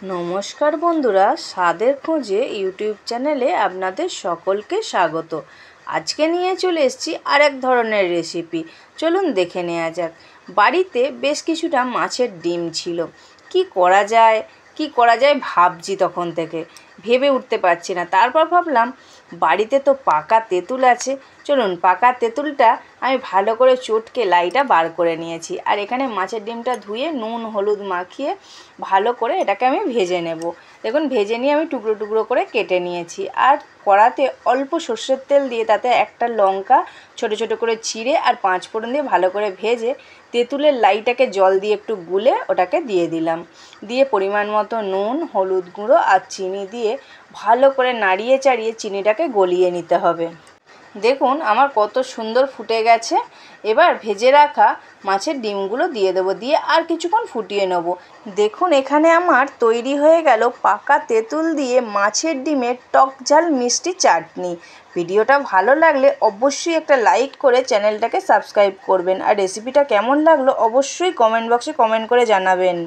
নমস্কার বন্ধুরা, স্বাদের খোঁজে ইউটিউব চ্যানেলে আপনাদের সকলকে স্বাগত। আজকে নিয়ে চলে এসেছি আরেক ধরনের রেসিপি। চলুন দেখে নেওয়া যাক। বাড়িতে বেশ কিছুটা মাছের ডিম ছিল। কি করা যায় ভাবছি, তখন থেকে ভেবে উঠতে পারছি না। তারপর ভাবলাম বাড়িতে তো পাকা তেঁতুল আছে, চলুন পাকা তেঁতুলটা আমি ভালো করে চটকে লাইটা বার করে নিয়েছি। আর এখানে মাছের ডিমটা ধুয়ে নুন হলুদ মাখিয়ে ভালো করে এটাকে আমি ভেজে নেব। দেখুন ভেজে নিয়ে আমি টুকরো টুকরো করে কেটে নিয়েছি। আর কড়াতে অল্প সর্ষের তেল দিয়ে তাতে একটা লঙ্কা ছোট ছোট করে চিড়ে আর 5 ফোড়ন দিয়ে ভালো করে ভেজে তেঁতুলের লাইটাকে জল দিয়ে একটু গুলে ওটাকে দিয়ে দিলাম। দিয়ে পরিমাণ মতো নুন হলুদ গুঁড়ো আর চিনি দিয়ে ভালো করে নাড়িয়ে চাড়িয়ে চিনিটাকে গলিয়ে নিতে হবে। দেখুন আমার কত সুন্দর ফুটে গেছে। এবার ভেজে রাখা মাছের ডিমগুলো দিয়ে দেবো, দিয়ে আর কিছুক্ষণ ফুটিয়ে নেব। দেখুন এখানে আমার তৈরি হয়ে গেল পাকা তেঁতুল দিয়ে মাছের ডিমের টক ঝাল মিষ্টি চাটনি। ভিডিওটা ভালো লাগলে অবশ্যই একটা লাইক করে চ্যানেলটাকে সাবস্ক্রাইব করবেন। আর রেসিপিটা কেমন লাগলো অবশ্যই কমেন্ট বক্সে কমেন্ট করে জানাবেন।